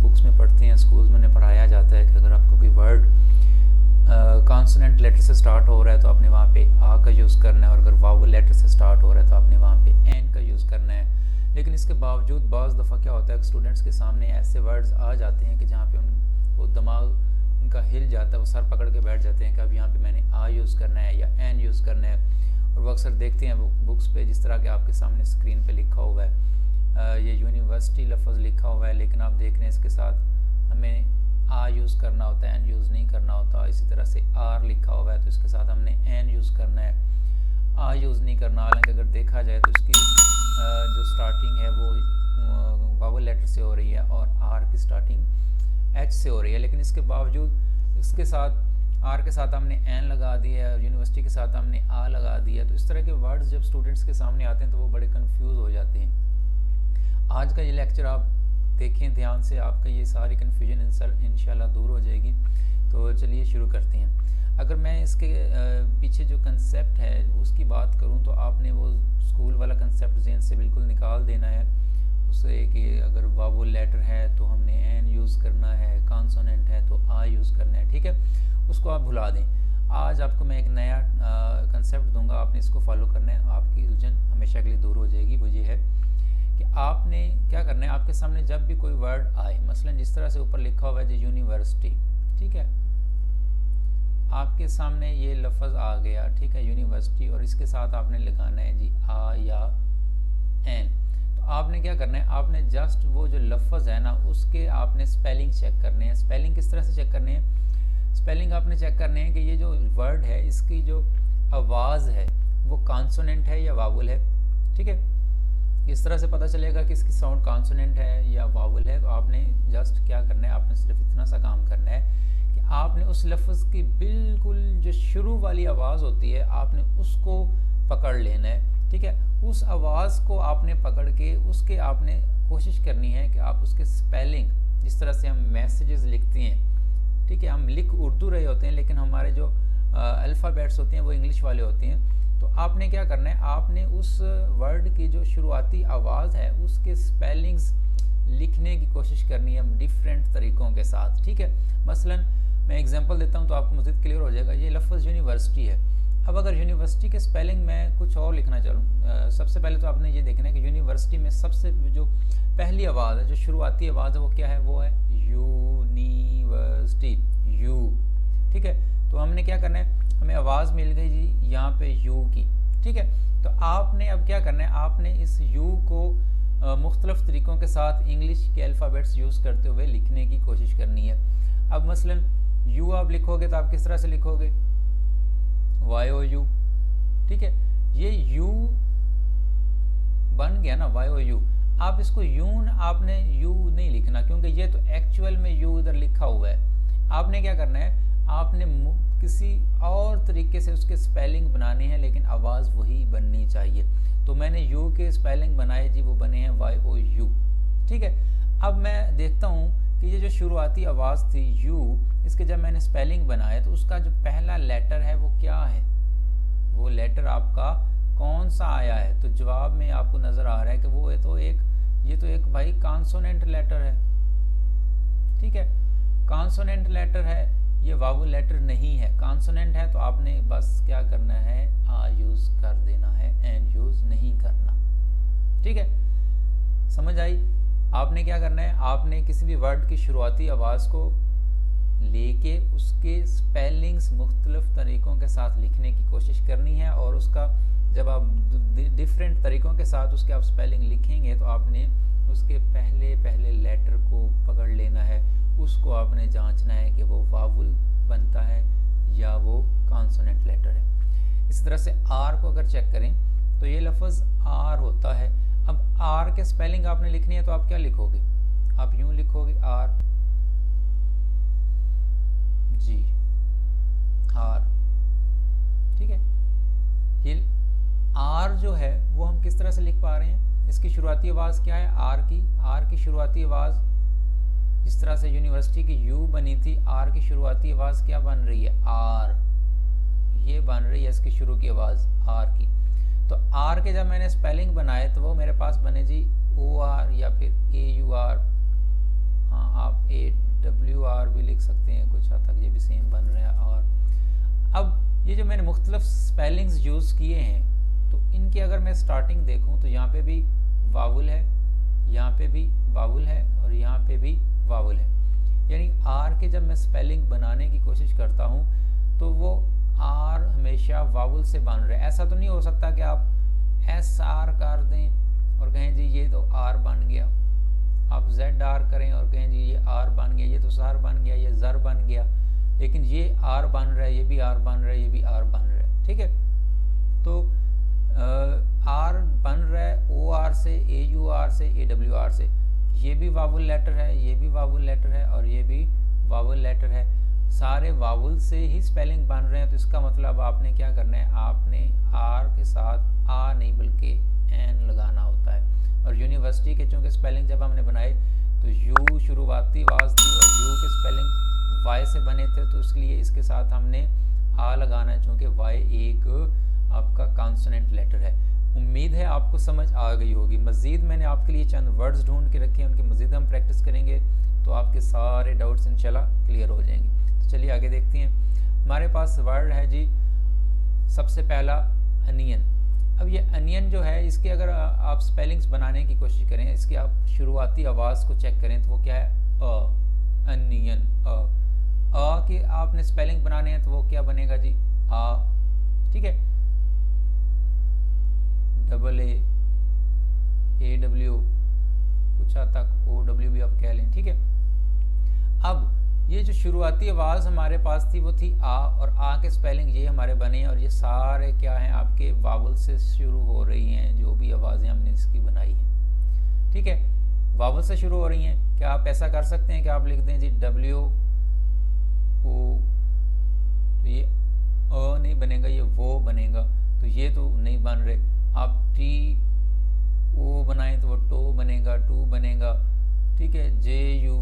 Books में पढ़ते हैं, स्कूल्स में पढ़ाया जाता है कि अगर आपको कोई वर्ड कॉन्सोनेंट लेटर से स्टार्ट हो रहा है तो आपने वहाँ पे आ का यूज़ करना है, और अगर वावल लेटर से स्टार्ट हो रहा है तो आपने वहाँ पे एन का यूज़ करना है। लेकिन इसके बावजूद बाज़ दफ़ा क्या होता है, स्टूडेंट्स के सामने ऐसे वर्ड्स आ जाते हैं कि जहाँ पे वो दिमाग उनका हिल जाता है, वो सर पकड़ के बैठ जाते हैं कि अब यहाँ पे मैंने आ यूज़ करना है या एन यूज़ करना है। और वो अक्सर देखते हैं बुक्स पे, जिस तरह के आपके सामने स्क्रीन पे लिखा हुआ है, ये यूनिवर्सिटी लफ्ज़ लिखा हुआ है, लेकिन आप देख रहे हैं इसके साथ हमें आ यूज़ करना होता है, एन यूज़ नहीं करना होता। इसी तरह से आर लिखा हुआ है तो इसके साथ हमने एन यूज़ करना है, आ यूज़ नहीं करना। हालांकि अगर देखा जाए तो इसकी जो स्टार्टिंग है वो वावल लेटर से हो रही है और आर की स्टार्टिंग एच से हो रही है, लेकिन इसके बावजूद इसके साथ आर के साथ हमने एन लगा दिया है, यूनिवर्सिटी के साथ हमने आ लगा दिया है। तो इस तरह के वर्ड्स जब स्टूडेंट्स के सामने आते हैं तो वो बड़े कंफ्यूज हो जाते हैं। आज का ये लेक्चर आप देखें ध्यान से, आपका ये सारी कन्फ्यूजन इंशाल्लाह दूर हो जाएगी। तो चलिए शुरू करते हैं। अगर मैं इसके पीछे जो कंसेप्ट है उसकी बात करूं तो आपने वो स्कूल वाला कंसेप्ट ज़हन से बिल्कुल निकाल देना है उससे कि अगर वावल लेटर है तो हमने एन यूज़ करना है, कॉन्सोनेंट है तो आ यूज़ करना है, ठीक है, उसको आप भुला दें। आज आपको मैं एक नया कंसेप्ट दूंगा, आपने इसको फॉलो करना है, आपकी उलझन हमेशा के लिए दूर हो जाएगी। वो ये है कि आपने क्या करना है, आपके सामने जब भी कोई वर्ड आए, मसलन जिस तरह से ऊपर लिखा हुआ है जी यूनिवर्सिटी, ठीक है, आपके सामने ये लफ्ज़ आ गया, ठीक है, यूनिवर्सिटी, और इसके साथ आपने लगाना है जी आ या एन। तो आपने क्या करना है, आपने जस्ट वो जो लफ्ज़ है ना उसके आपने स्पेलिंग चेक करने हैं। स्पेलिंग किस तरह से चेक करने हैं, स्पेलिंग आपने चेक करने हैं कि ये जो वर्ड है इसकी जो आवाज़ है वो कॉन्सोनेंट है या वावल है, ठीक है। इस तरह से पता चलेगा कि इसकी साउंड कॉन्सोनेंट है या वावल है। तो आपने जस्ट क्या करना है, आपने सिर्फ इतना सा काम करना है कि आपने उस लफ्ज़ की बिल्कुल जो शुरू वाली आवाज़ होती है आपने उसको पकड़ लेना है, ठीक है। उस आवाज़ को आपने पकड़ के उसके आपने कोशिश करनी है कि आप उसके स्पेलिंग, जिस तरह से हम मैसेजेस लिखते हैं, ठीक है, हम लिख उर्दू रहे होते हैं लेकिन हमारे जो अल्फ़ाबेट्स होते हैं वो इंग्लिश वाले होते हैं। तो आपने क्या करना है, आपने उस वर्ड की जो शुरुआती आवाज़ है उसके स्पेलिंग्स लिखने की कोशिश करनी है डिफरेंट तरीक़ों के साथ, ठीक है। मसलन मैं एग्जांपल देता हूं तो आपको मज़ीद क्लियर हो जाएगा। ये लफ्ज़ यूनिवर्सिटी है। अब अगर यूनिवर्सिटी के स्पेलिंग में कुछ और लिखना चाहूँ, सबसे पहले तो आपने ये देखना है कि यूनिवर्सिटी में सबसे जो पहली आवाज़ है, जो शुरुआती आवाज़ है वो क्या है, वो है यूनिवर्सिटी, यू, ठीक है। तो हमने क्या करना है, हमें आवाज़ मिल गई जी यहाँ पे यू की, ठीक है। तो आपने अब क्या करना है, आपने इस यू को मुख्तलिफ तरीक़ों के साथ इंग्लिश के अल्फ़ाबेट्स यूज़ करते हुए लिखने की कोशिश करनी है। अब मसलन यू आप लिखोगे तो आप किस तरह से लिखोगे, वाई ओ यू, ठीक है। ये यू बन गया ना, वाई ओ यू। आप इसको आपने यू नहीं लिखना क्योंकि ये तो एक्चुअल में यू इधर लिखा हुआ है। आपने क्या करना है, आपने किसी और तरीके से उसके स्पेलिंग बनाने हैं लेकिन आवाज़ वही बननी चाहिए। तो मैंने यू के स्पेलिंग बनाए जी, वो बने हैं वाई ओ यू, ठीक है। अब मैं देखता हूँ कि ये जो शुरुआती आवाज़ थी यू, इसके जब मैंने स्पेलिंग बनाया तो उसका जो पहला लेटर है वो क्या है, वो लेटर आपका कौन सा आया है। तो जवाब में आपको नज़र आ रहा है कि वो ये तो एक भाई कॉन्सोनेंट लेटर है, ठीक है, कॉन्सोनेंट लेटर है, ये वावल लेटर नहीं है। कॉन्सोनेंट है तो आपने बस क्या करना है, आ यूज़ कर देना है, एन यूज़ नहीं करना, ठीक है। समझ आई। आपने क्या करना है, आपने किसी भी वर्ड की शुरुआती आवाज़ को लेके उसके स्पेलिंग्स मुख्तलिफ तरीक़ों के साथ लिखने की कोशिश करनी है, और उसका जब आप डिफरेंट तरीक़ों के साथ उसके आप स्पेलिंग लिखेंगे तो आपने उसके पहले लेटर को पकड़ लेना है, उसको आपने जांचना है कि वो वावल बनता है या वो कॉन्सोनेंट लेटर है। इस तरह से आर को अगर चेक करें तो ये लफ्ज़ आर होता है। अब आर के स्पेलिंग आपने लिखनी है तो आप क्या लिखोगे, आप यूं लिखोगे आर जी, आर, ठीक है। ये आर जो है वो हम किस तरह से लिख पा रहे हैं, इसकी शुरुआती आवाज़ क्या है, आर की शुरुआती आवाज़ जिस तरह से यूनिवर्सिटी की यू बनी थी, आर की शुरुआती आवाज़ क्या बन रही है, आर, ये बन रही है इसकी शुरू की आवाज़ आर की। तो आर के जब मैंने स्पेलिंग बनाए तो वो मेरे पास बने जी ओ आर या फिर ए यू आर, हाँ आप ये जो मैंने मुख्तलिफ स्पेलिंग्स यूज़ किए हैं, तो इनकी अगर मैं स्टार्टिंग देखूं तो यहाँ पे भी वावुल है, यहाँ पे भी वावुल है और यहाँ पे भी वावुल है। यानी आर के जब मैं स्पेलिंग बनाने की कोशिश करता हूँ तो वो आर हमेशा वावुल से बन रहा है। ऐसा तो नहीं हो सकता कि आप एस आर कर दें और कहें जी ये तो आर बन गया, आप जेड आर करें और कहें जी ये आर बन गया, ये तो सर बन गया, ये जर बन गया, लेकिन ये आर बन रहा है, ये भी आर बन रहा है, ये भी आर बन रहा है। ठीक है, तो आर बन रहा है ओ आर से, ए यू आर से, ए डब्ल्यू आर से। ये भी वावुल लेटर है, ये भी वावुल लेटर है और ये भी वावुल लेटर है। सारे वावुल से ही स्पेलिंग बन रहे हैं। तो इसका मतलब आपने क्या करना है, आपने आर के साथ आ नहीं बल्कि एन लगाना होता है। और यूनिवर्सिटी के चूँकि स्पेलिंग जब हमने बनाए तो यू शुरुआती आवाज़ थी और यू के स्पेलिंग वाई से बने थे, तो इसलिए इसके साथ हमने आ लगाना है चूँकि वाई एक आपका कॉन्सोनेंट लेटर है। उम्मीद है आपको समझ आ गई होगी। मज़ीद मैंने आपके लिए चंद वर्ड्स ढूंढ के रखे हैं, उनकी मज़ीद हम प्रैक्टिस करेंगे तो आपके सारे डाउट्स इंशाल्लाह क्लियर हो जाएंगे। तो चलिए आगे देखते हैं। हमारे पास वर्ड है जी सबसे पहला अनियन। अब ये अनियन जो है, इसके अगर आप स्पेलिंग्स बनाने की कोशिश करें, इसकी आप शुरुआती आवाज़ को चेक करें तो वो क्या है, अ, अनियन। अ के आपने स्पेलिंग बनाने हैं तो वो क्या बनेगा जी, आ। ठीक है, डबल ए डब्ल्यू, कुछ हद तक ओ डब्ल्यू भी आप कह लें। ठीक है, अब ये जो शुरुआती आवाज़ हमारे पास थी वो थी आ, और आ के स्पेलिंग ये हमारे बने हैं और ये सारे क्या हैं आपके वावल से शुरू हो रही हैं, जो भी आवाज़ें हमने इसकी बनाई हैं। ठीक है, वावल से शुरू हो रही हैं। क्या आप ऐसा कर सकते हैं कि आप लिख दें जी डब्ल्यू ओ, तो ये अ नहीं बनेगा, ये वो बनेगा, तो ये तो नहीं बन रहे। आप टी ओ बनाएं तो वो टो बनेगा, टू बनेगा। ठीक है, जे यू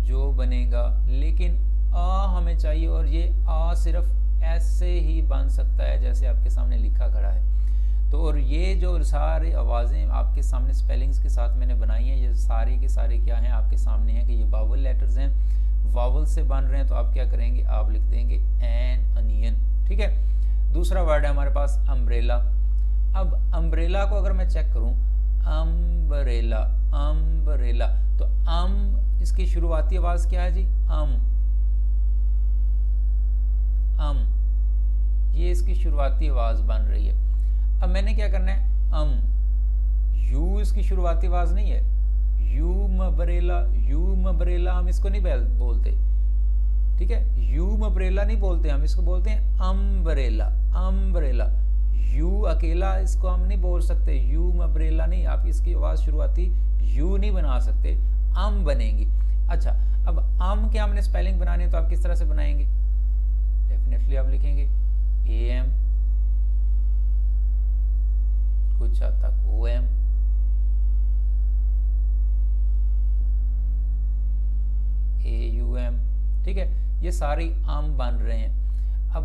जो बनेगा, लेकिन आ हमें चाहिए और ये आ सिर्फ ऐसे ही बन सकता है जैसे आपके सामने लिखा खड़ा है। तो और ये जो सारे आवाज़ें आपके सामने स्पेलिंग्स के साथ मैंने बनाई हैं, ये सारी की सारी क्या हैं आपके सामने हैं कि ये वावल लेटर्स हैं, वावल से बन रहे हैं। तो आप क्या करेंगे, आप लिख देंगे एन अनियन। ठीक है, दूसरा वर्ड है हमारे पास अम्ब्रेला। अब अम्ब्रेला को अगर मैं चेक करूं, अम्ब्रेला, अम्ब्रेला, तो इसकी शुरुआती आवाज क्या है जी, ये इसकी शुरुआती आवाज बन रही है। अब मैंने क्या करना है, यू इसकी शुरुआती आवाज नहीं है, यू मबरेला हम इसको नहीं बोलते। ठीक है, यू मबरेला नहीं बोलते, हम इसको बोलते हैं अम्ब्रेला, अम्ब्रेला। यू अकेला इसको हम नहीं बोल सकते, यू मबरेला नहीं, आप इसकी आवाज शुरुआती यू नहीं बना सकते, बनेगी। अच्छा, अब के हमने स्पेलिंग बनानी है तो आप किस तरह से बनाएंगे, डेफिनेटली आप लिखेंगे AM, कुछ हद तक OM, AUM। ठीक है, ये सारी बन रहे हैं। अब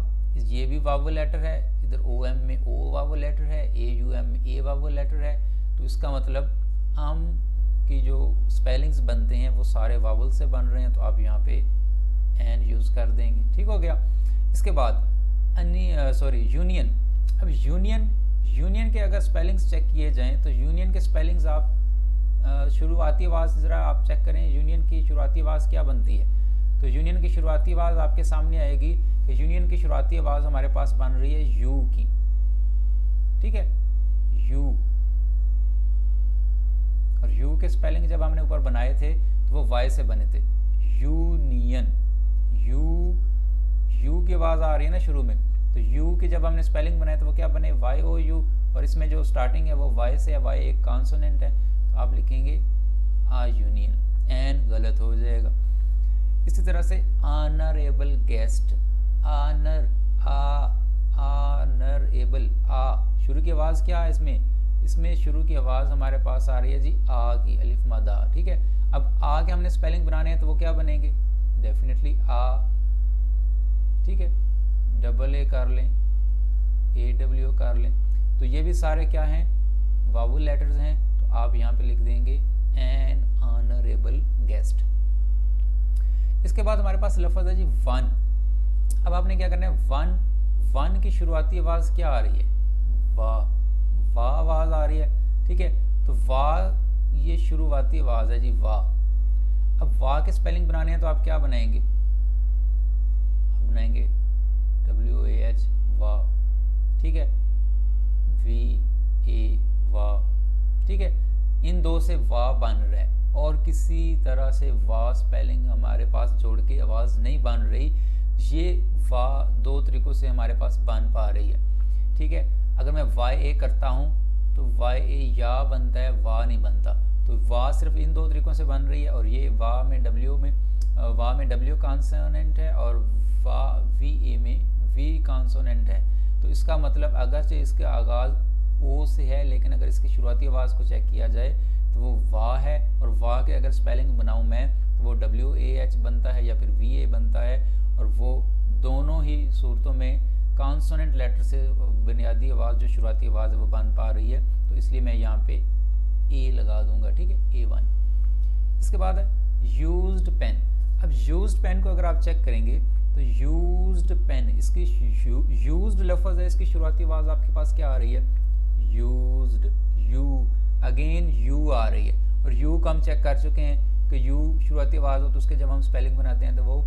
ये भी वावल लेटर है, इधर OM में O वावल लेटर है, AUM में A वावल लेटर है, तो इसका मतलब की जो स्पेलिंग्स बनते हैं वो सारे वावल से बन रहे हैं। तो आप यहाँ पे एन यूज़ कर देंगे। ठीक हो गया। इसके बाद यूनियन। अब यूनियन के अगर स्पेलिंग्स चेक किए जाएं तो यूनियन के स्पेलिंग्स आप शुरुआती आवाज़ ज़रा आप चेक करें, यूनियन की शुरुआती आवाज़ क्या बनती है। तो यूनियन की शुरुआती आवाज़ आपके सामने आएगी कि यूनियन की शुरुआती आवाज़ हमारे पास बन रही है यू की। ठीक है, यू, और यू के स्पेलिंग जब हमने ऊपर बनाए थे तो वो वाई से बने थे, यूनियन। यू की आवाज़ आ रही है ना शुरू में, तो यू की जब हमने स्पेलिंग बनाए तो वो क्या बने, YOU, और इसमें जो स्टार्टिंग है वो वाई से है, वाई एक कॉन्सोनेंट है, तो आप लिखेंगे आ यूनियन, एन गलत हो जाएगा। इसी तरह से ऑनरेबल गेस्ट, ऑनरेबल, शुरू की आवाज़ क्या है इसमें शुरू की आवाज़ हमारे पास आ रही है जी आ की, अलिफ मदा। ठीक है, अब आ के हमने स्पेलिंग बनाने हैं तो वो क्या बनेंगे, डेफिनेटली आ। ठीक है, डबल ए कर लें, AW कर लें, तो ये भी सारे क्या हैं, वावल लेटर्स हैं। तो आप यहाँ पे लिख देंगे एन ऑनरेबल गेस्ट। इसके बाद हमारे पास लफ्ज़ है जी वन। अब आपने क्या करना है, वन की शुरुआती आवाज़ क्या आ रही है? वाह। वाह आवाज़ आ रही है, ठीक है। तो वाह ये शुरुआती आवाज़ है जी, वाह। अब वाह के स्पेलिंग बनाने हैं तो आप क्या बनाएंगे? आप बनाएंगे WAH, वाह, ठीक है, VA, वाह, ठीक है। इन दो से वाह बन रहा है और किसी तरह से वाह स्पेलिंग हमारे पास जोड़ के आवाज़ नहीं बन रही। ये वाह दो तरीक़ों से हमारे पास बन पा रही है, ठीक है। अगर मैं YA करता हूँ तो YA या बनता है, वाह नहीं बनता। तो वाह सिर्फ इन दो तरीक़ों से बन रही है और ये वाह में W कॉन्सोनेंट है और वाह VA में V कॉन्सोनेंट है। तो इसका मतलब अगरचे इसका आगाज़ O से है, लेकिन अगर इसकी शुरुआती आवाज़ को चेक किया जाए तो वो वाह है। और वाह के अगर स्पेलिंग बनाऊँ मैं तो वो WAH बनता है या फिर VA बनता है। और वो दोनों ही सूरतों में कॉन्सोनेंट लेटर से बुनियादी आवाज़ जो शुरुआती आवाज़ है वो बन पा रही है। तो इसलिए मैं यहाँ पे A लगा दूंगा, ठीक है, A1। इसके बाद है यूज्ड पेन। अब यूज्ड पेन को अगर आप चेक करेंगे तो यूज्ड पेन, इसकी यूज्ड लफ्ज़ है, इसकी शुरुआती आवाज़ आपके पास क्या आ रही है? यूज्ड, यू, अगेन यू आ रही है। और यू को हम चेक कर चुके हैं कि यू शुरुआती आवाज़ हो तो उसके जब हम स्पेलिंग बनाते हैं तो वो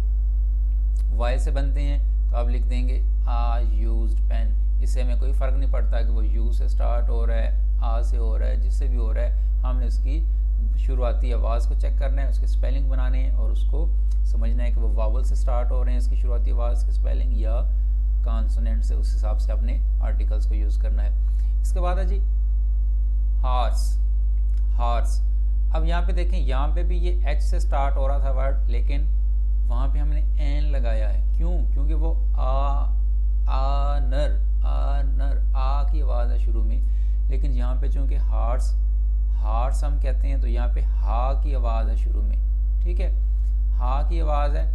वाई से बनते हैं। तो आप लिख देंगे आ यूज्ड पेन। इससे हमें कोई फ़र्क नहीं पड़ता कि वो यू से स्टार्ट हो रहा है, आ से हो रहा है, जिससे भी हो रहा है। हमने उसकी शुरुआती आवाज़ को चेक करना है, उसके स्पेलिंग बनाने हैं और उसको समझना है कि वो वावल से स्टार्ट हो रहे हैं इसकी शुरुआती आवाज़ की स्पेलिंग या कॉन्सोनेंट से। उस हिसाब से अपने आर्टिकल्स को यूज़ करना है। इसके बाद है जी हार्स। हार्स, अब यहाँ पे देखें, यहाँ पे भी ये H से स्टार्ट हो रहा था वर्ड, लेकिन वहाँ पे हमने एन लगाया है। क्यों? क्योंकि वो नर आ की आवाज़ है शुरू में, लेकिन यहाँ पे चूँकि हार्स हम कहते हैं तो यहाँ पे हा की आवाज़ है शुरू में, ठीक है। हा की आवाज़ है,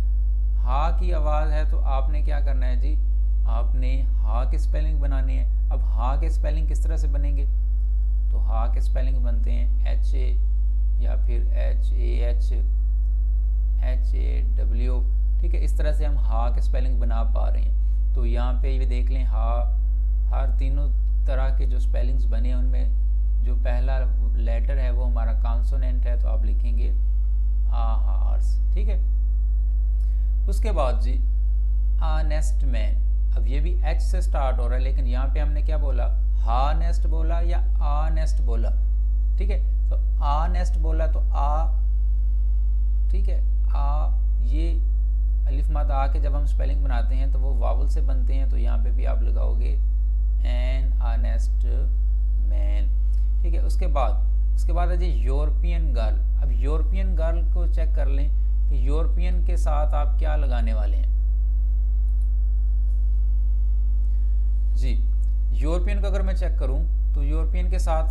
हा की आवाज़ है तो आपने क्या करना है जी? आपने हा के स्पेलिंग बनाने हैं। अब हा के स्पेलिंग किस तरह से बनेंगे? तो हा के स्पेलिंग बनते हैं HA या फिर HAH, HAW, ठीक है। इस तरह से हम हा के स्पेलिंग बना पा रहे हैं। तो यहाँ पे ये देख लें, हर तीनों तरह के जो स्पेलिंग्स बने हैं उनमें जो पहला लेटर है वो हमारा कॉन्सोनेंट है, तो आप लिखेंगे हार्स, ठीक है। उसके बाद जी नेस्ट मैन। अब ये भी H से स्टार्ट हो रहा है, लेकिन यहाँ पे हमने क्या बोला? हा नेस्ट बोला या आ नेस्ट बोला, ठीक है। तो आ नेस्ट बोला तो आ, ठीक है, आ, ये अलिफ मद आ के जब हम स्पेलिंग बनाते हैं तो वो वावल से बनते हैं। तो यहाँ पे भी आप लगाओगे एन आ नेस्ट मैन, ठीक है। उसके बाद है जी यूरोपियन गर्ल। अब यूरोपियन गर्ल को चेक कर लें कि यूरोपियन के साथ आप क्या लगाने वाले हैं जी। यूरोपियन को अगर मैं चेक करूं तो यूरोपियन के साथ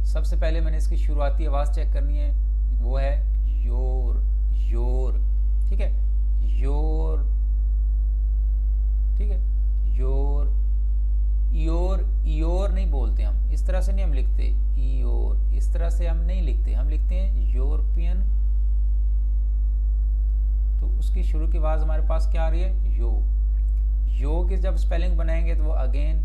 सबसे पहले मैंने इसकी शुरुआती आवाज़ चेक करनी है, वो है योर, ठीक है, योर, ठीक है, योर नहीं बोलते हम, इस तरह से नहीं हम लिखते, योर इस तरह से हम नहीं लिखते, हम लिखते हैं यूरोपियन। तो उसकी शुरू की आवाज़ हमारे पास क्या आ रही है? यो की जब स्पेलिंग बनाएंगे तो वो अगेन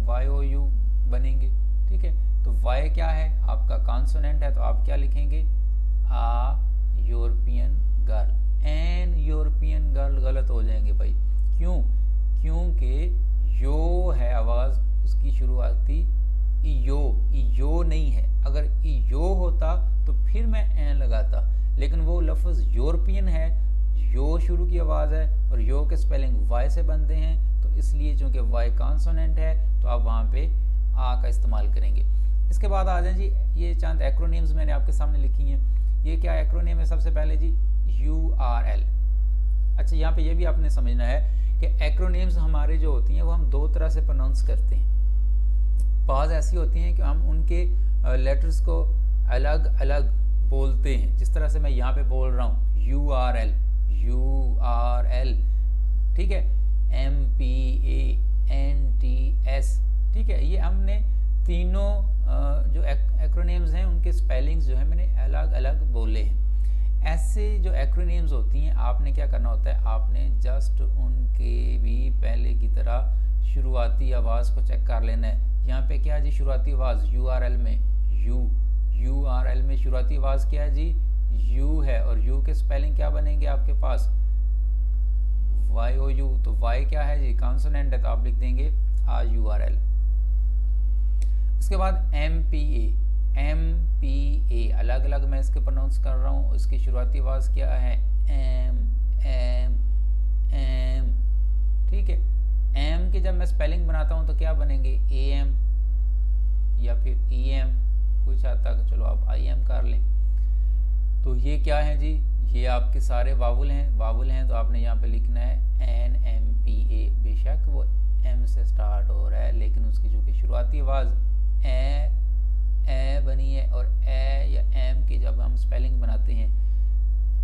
YOU बनेंगे, ठीक है। तो वाई क्या है? आपका कॉन्सोनेंट है, तो आप क्या लिखेंगे? A European girl. An European girl गलत हो जाएंगे भाई। क्यों? क्योंकि यो है आवाज़ उसकी शुरुआती इयो नहीं है। अगर इयो होता तो फिर मैं एन लगाता, लेकिन वो लफ्ज़ यूरोपियन है, यो शुरू की आवाज़ है और यो के स्पेलिंग वाई से बनते हैं। तो इसलिए चूँकि वाई कॉन्सोनेंट है तो आप वहाँ पे आ का इस्तेमाल करेंगे। इसके बाद आ जाए जी, ये चंद एक्रोनिम्स मैंने आपके सामने लिखी हैं। ये क्या एक्रोनिम है? सबसे पहले जी URL। अच्छा, यहाँ पे ये भी आपने समझना है कि एक्रोनिम्स हमारे जो होती हैं वो हम दो तरह से प्रोनाउंस करते हैं। बाज़ ऐसी होती हैं कि हम उनके लेटर्स को अलग अलग बोलते हैं, जिस तरह से मैं यहाँ पे बोल रहा हूँ URL, ठीक है, MPANTS, ठीक है। ये हमने तीनों जो एक्रोनिम्स हैं उनके स्पेलिंग्स जो है मैंने अलग अलग बोले हैं। ऐसे जो एक्रोनिम्स होती हैं आपने क्या करना होता है, आपने जस्ट उनके भी पहले की तरह शुरुआती आवाज़ को चेक कर लेना है। यहाँ पे क्या है जी, शुरुआती आवाज़ URL में URL में शुरुआती आवाज़ क्या है जी, U है, और U के स्पेलिंग क्या बनेंगे आपके पास, YOU। तो Y क्या है जी, कॉन्सोनेंट है, तो आप लिख देंगे URL। उसके बाद MPA अलग अलग मैं इसके प्रोनाउंस कर रहा हूँ। इसकी शुरुआती आवाज़ क्या है, एम। ठीक है, एम की जब मैं स्पेलिंग बनाता हूँ तो क्या बनेंगे, AM या फिर EM, कुछ हद तक चलो आप IM कर लें। तो ये क्या है जी, ये आपके सारे वावुल हैं, तो आपने यहाँ पे लिखना है NMPA। बेशक वो M से स्टार्ट हो रहा है, लेकिन उसकी जो कि शुरुआती आवाज़ ए बनी है, और ए या एम की जब हम स्पेलिंग बनाते हैं,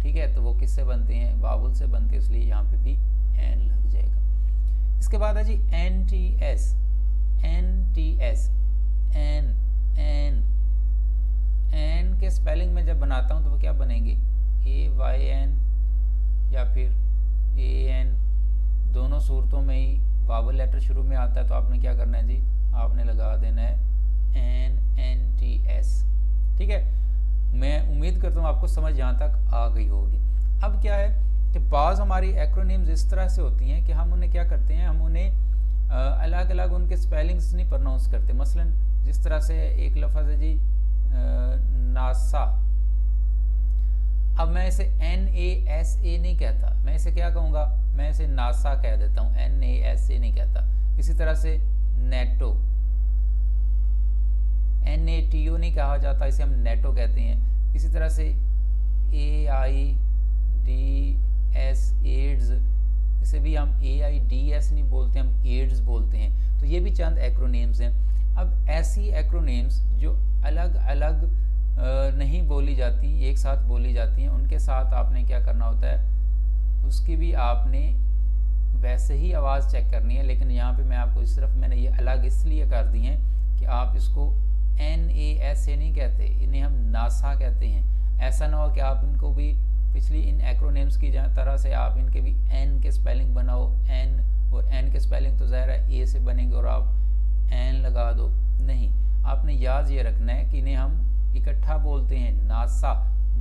ठीक है, तो वो किससे बनते हैं, वावुल से बनते हैं, इसलिए यहाँ पे भी एन लग जाएगा। इसके बाद है जी NTS एन के स्पेलिंग में जब बनाता हूँ तो वो क्या बनेंगे, AYN या फिर AN। दोनों सूरतों में ही वावल लेटर शुरू में आता है, तो आपने क्या करना है जी, आपने लगा देना है NTS। ठीक है, मैं उम्मीद करता हूँ आपको समझ यहाँ तक आ गई होगी। अब क्या है कि बाज़ हमारी एक्रोनिम्स इस तरह से होती हैं कि हम उन्हें क्या करते हैं, हम उन्हें अलग अलग उनके स्पेलिंग्स नहीं प्रोनाउंस करते। मसलन जिस तरह से एक लफ्ज़ है जी नासा, अब मैं इसे NASA नहीं कहता, मैं इसे क्या कहूँगा, मैं इसे नासा कह देता हूँ, NASA नहीं कहता। इसी तरह से नेटो, NATO नहीं कहा जाता, इसे हम नेटो कहते हैं। इसी तरह से AIDS एड्स, इसे भी हम AIDS नहीं बोलते, हम एड्स बोलते हैं। तो ये भी चंद एक्रोनेम्स हैं। अब ऐसी एक्रोनेम्स जो अलग अलग नहीं बोली जाती, एक साथ बोली जाती हैं, उनके साथ आपने क्या करना होता है, उसकी भी आपने वैसे ही आवाज़ चेक करनी है। लेकिन यहाँ पे मैं आपको सिर्फ मैंने ये अलग इसलिए कर दी हैं कि आप इसको NASA नहीं कहते, इन्हें हम नासा कहते हैं। ऐसा ना हो कि आप इनको भी पिछली इन एक्रोनेम्स की तरह से आप इनके भी N के स्पेलिंग बनाओ, N और N के स्पेलिंग तो ज़ाहिर है A से बनेंगे और आप N लगा दो। नहीं, आपने याद ये रखना है कि इन्हें हम इकट्ठा बोलते हैं, नासा।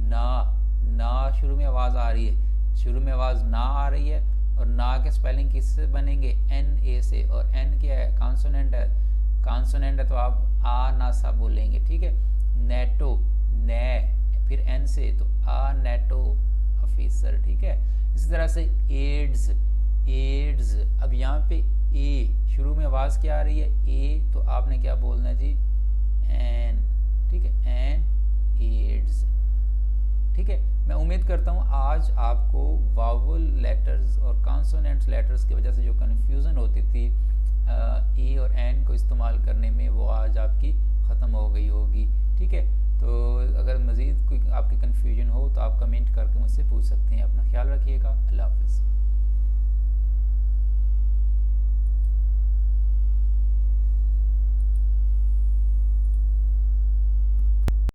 ना शुरू में आवाज़ आ रही है, शुरू में आवाज़ ना आ रही है, और ना के स्पेलिंग किससे बनेंगे, NA से, और N क्या है, कॉन्सोनेंट है, तो आप नासा बोलेंगे। ठीक है, नेटो, ने फिर N से, तो नेटो ऑफिसर। ठीक है, इसी तरह से एड्स, अब यहाँ पे A शुरू में आवाज़ क्या आ रही है, A, तो आपने क्या बोलना है जी, N। ठीक है, N एड्स। ठीक है, मैं उम्मीद करता हूँ आज आपको वावल लेटर्स और कॉन्सोनेंट्स लेटर्स की वजह से जो कन्फ्यूज़न होती थी E और N को इस्तेमाल करने में, वो आज आपकी ख़त्म हो गई होगी। ठीक है, तो अगर मज़ीद कोई आपकी कन्फ्यूजन हो तो आप कमेंट करके मुझसे पूछ सकते हैं। अपना ख्याल रखिएगा। अल्लाह हाफ़िज़।